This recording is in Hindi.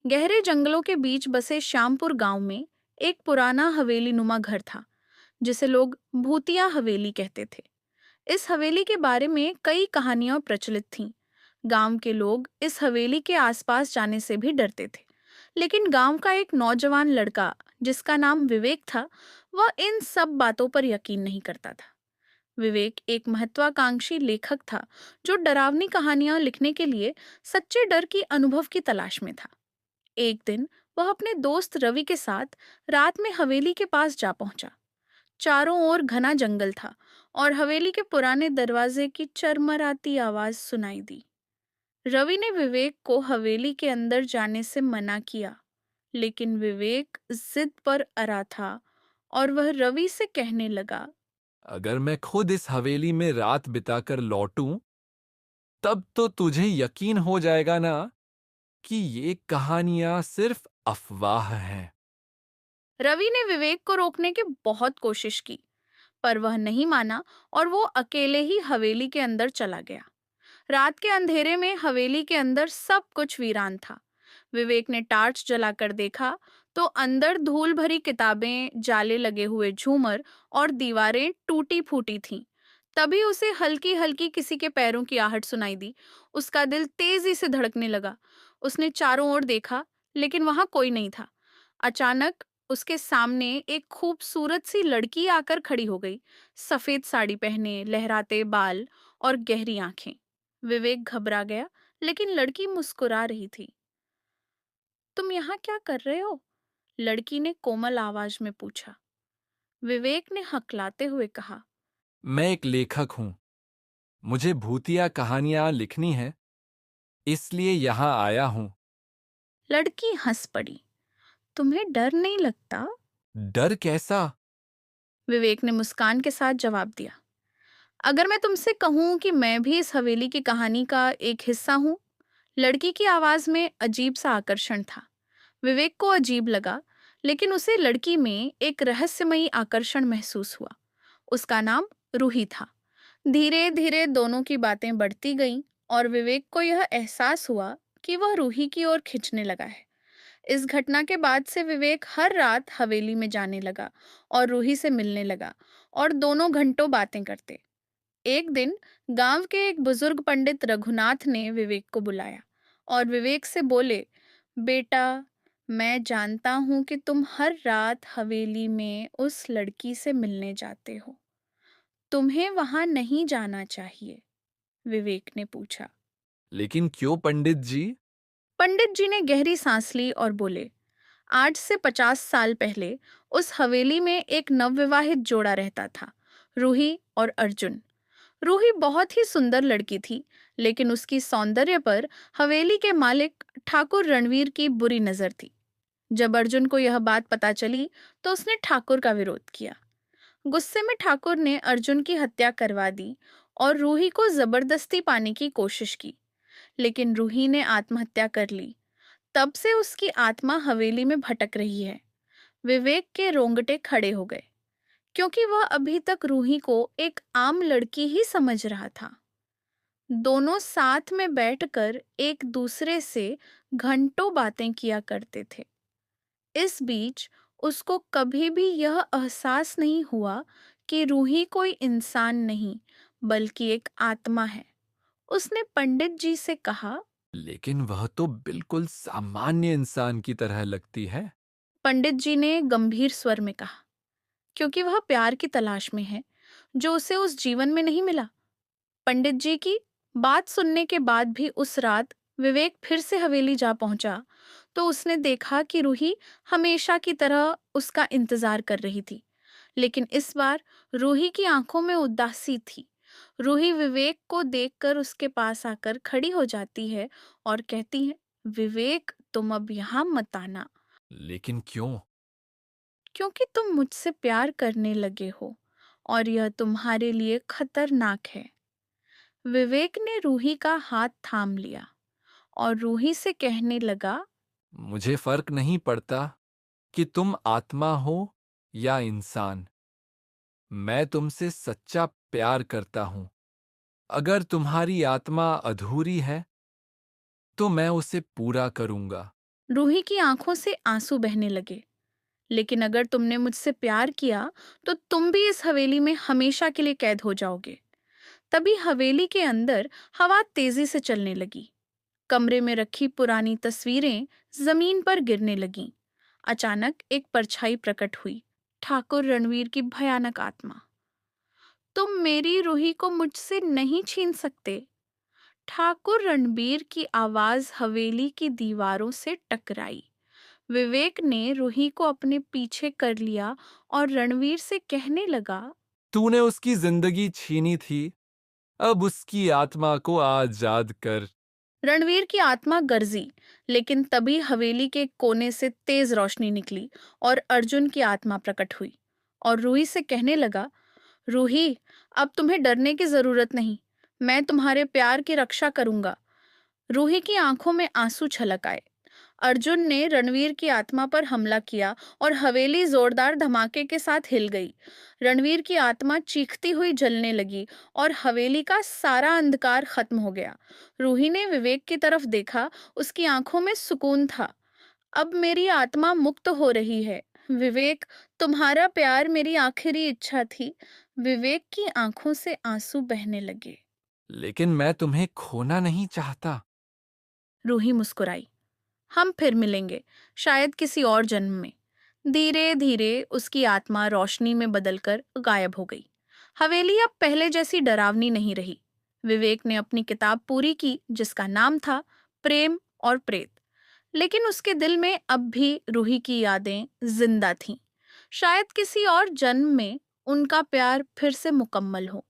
गहरे जंगलों के बीच बसे श्यामपुर गांव में एक पुराना हवेली नुमा घर था, जिसे लोग भूतिया हवेली कहते थे। इस हवेली के बारे में कई कहानियां प्रचलित थीं। गांव के लोग इस हवेली के आसपास जाने से भी डरते थे। लेकिन गांव का एक नौजवान लड़का, जिसका नाम विवेक था, वह इन सब बातों पर यकीन नहीं करता था। विवेक एक महत्वाकांक्षी लेखक था, जो डरावनी कहानियां लिखने के लिए सच्चे डर की अनुभव की तलाश में था। एक दिन वह अपने दोस्त रवि के साथ रात में हवेली के पास जा पहुंचा। चारों ओर घना जंगल था और हवेली के पुराने दरवाजे की चरमराती आवाज सुनाई दी। रवि ने विवेक को हवेली के अंदर जाने से मना किया, लेकिन विवेक जिद पर अड़ा था और वह रवि से कहने लगा। अगर मैं खुद इस हवेली में रात बिताकर लौटूं, तब तो तुझे यकीन हो जाएगा ना कि ये कहानियां सिर्फ अफवाह हैं। रवि ने विवेक को रोकने की बहुत कोशिश की, पर वह नहीं माना और वो अकेले ही हवेली के अंदर चला गया। रात के अंधेरे में हवेली के अंदर सब कुछ वीरान था। विवेक ने टार्च जलाकर देखा तो अंदर धूल भरी किताबें, जाले लगे हुए झूमर और दीवारें टूटी फूटी थीं। तभी उसे हल्की हल्की किसी के पैरों की आहट सुनाई दी। उसका दिल तेजी से धड़कने लगा। उसने चारों ओर देखा, लेकिन वहां कोई नहीं था। अचानक उसके सामने एक खूबसूरत सी लड़की आकर खड़ी हो गई। सफेद साड़ी पहने, लहराते बाल और गहरी आंखें। विवेक घबरा गया, लेकिन लड़की मुस्कुरा रही थी। तुम यहाँ क्या कर रहे हो? लड़की ने कोमल आवाज में पूछा। विवेक ने हकलाते हुए कहा। मैं एक लेखक हूं, मुझे भूतिया कहानियां लिखनी है, इसलिए यहां आया हूं। लड़की हंस पड़ी। तुम्हें डर नहीं लगता? डर कैसा? विवेक ने मुस्कान के साथ जवाब दिया। अगर मैं तुमसे कहूं कि मैं भी इस हवेली की कहानी का एक हिस्सा हूं। लड़की की आवाज में अजीब सा आकर्षण था। विवेक को अजीब लगा, लेकिन उसे लड़की में एक रहस्यमयी आकर्षण महसूस हुआ। उसका नाम रूही था। धीरे धीरे दोनों की बातें बढ़ती गईं और विवेक को यह एहसास हुआ कि वह रूही की ओर खिंचने लगा है। इस घटना के बाद से विवेक हर रात हवेली में जाने लगा और रूही से मिलने लगा, और दोनों घंटों बातें करते। एक दिन गांव के एक बुजुर्ग पंडित रघुनाथ ने विवेक को बुलाया और विवेक से बोले, बेटा, मैं जानता हूं कि तुम हर रात हवेली में उस लड़की से मिलने जाते हो। तुम्हें वहां नहीं जाना चाहिए। विवेक ने पूछा। लेकिन क्यों पंडित जी? पंडित जी ने गहरी सांस ली और बोले, आज से 50 साल पहले उस हवेली में एक नवविवाहित जोड़ा रहता था, रूही और अर्जुन। रूही बहुत ही सुंदर लड़की थी, लेकिन उसकी सौंदर्य पर हवेली के मालिक ठाकुर रणवीर की बुरी नजर थी। जब अर्जुन को यह बात पता चली, तो उसने ठाकुर का विरोध किया। गुस्से में ठाकुर ने अर्जुन की हत्या करवा दी और रूही को जबरदस्ती पाने की कोशिश की, लेकिन रूही ने आत्महत्या कर ली। तब से उसकी आत्मा हवेली में भटक रही है। विवेक के रोंगटे खड़े हो गए, क्योंकि वह अभी तक रूही को एक आम लड़की ही समझ रहा था। दोनों साथ में बैठकर एक दूसरे से घंटों बातें किया करते थे। इस बीच उसको कभी भी यह एहसास नहीं हुआ कि रूही कोई इंसान नहीं, बल्कि एक आत्मा है। उसने पंडित जी से कहा। लेकिन वह तो बिल्कुल सामान्य इंसान की तरह लगती है। पंडित जी ने गंभीर स्वर में कहा, क्योंकि वह प्यार की तलाश में है, जो उसे उस जीवन में नहीं मिला। पंडित जी की बात सुनने के बाद भी उस रात विवेक फिर से हवेली जा पहुंचा, तो उसने देखा कि रूही हमेशा की तरह उसका इंतजार कर रही थी। लेकिन इस बार रूही की आंखों में उदासी थी। रूही विवेक को देखकर उसके पास आकर खड़ी हो जाती है और कहती है, विवेक, तुम अब यहाँ मत आना, लेकिन क्यों? क्योंकि तुम मुझसे प्यार करने लगे हो और यह तुम्हारे लिए खतरनाक है। विवेक ने रूही का हाथ थाम लिया और रूही से कहने लगा। मुझे फर्क नहीं पड़ता कि तुम आत्मा हो या इंसान। मैं तुमसे सच्चा प्यार करता हूं। अगर तुम्हारी आत्मा अधूरी है, तो मैं उसे पूरा करूंगा। रूही की आंखों से आंसू बहने लगे। लेकिन अगर तुमने मुझसे प्यार किया तो तुम भी इस हवेली में हमेशा के लिए कैद हो जाओगे। तभी हवेली के अंदर हवा तेजी से चलने लगी। कमरे में रखी पुरानी तस्वीरें जमीन पर गिरने लगीं। अचानक एक परछाई प्रकट हुई, ठाकुर रणवीर की भयानक आत्मा। तुम मेरी रूही को मुझसे नहीं छीन सकते। ठाकुर रणबीर की आवाज हवेली की दीवारों से टकराई। विवेक ने रूही को अपने पीछे कर लिया और रणवीर से कहने लगा। तूने उसकी जिंदगी छीनी थी, अब उसकी आत्मा को आजाद कर। रणवीर की आत्मा गरजी, लेकिन तभी हवेली के कोने से तेज रोशनी निकली और अर्जुन की आत्मा प्रकट हुई और रूही से कहने लगा, रूही, अब तुम्हें डरने की जरूरत नहीं। मैं तुम्हारे प्यार की रक्षा करूंगा। रूही की आंखों में आंसू छलक आए। अर्जुन ने रणवीर की आत्मा पर हमला किया और हवेली जोरदार धमाके के साथ हिल गई। रणवीर की आत्मा चीखती हुई जलने लगी और हवेली का सारा अंधकार खत्म हो गया। रूही ने विवेक की तरफ देखा, उसकी आंखों में सुकून था। अब मेरी आत्मा मुक्त हो रही है। विवेक, तुम्हारा प्यार मेरी आखिरी इच्छा थी। विवेक की आंखों से आंसू बहने लगे। लेकिन मैं तुम्हें खोना नहीं चाहता। रूही मुस्कुराई। हम फिर मिलेंगे, शायद किसी और जन्म में। धीरे धीरे उसकी आत्मा रोशनी में बदलकर गायब हो गई। हवेली अब पहले जैसी डरावनी नहीं रही। विवेक ने अपनी किताब पूरी की, जिसका नाम था प्रेम और प्रेत। लेकिन उसके दिल में अब भी रूही की यादें जिंदा थीं। शायद किसी और जन्म में उनका प्यार फिर से मुकम्मल हो।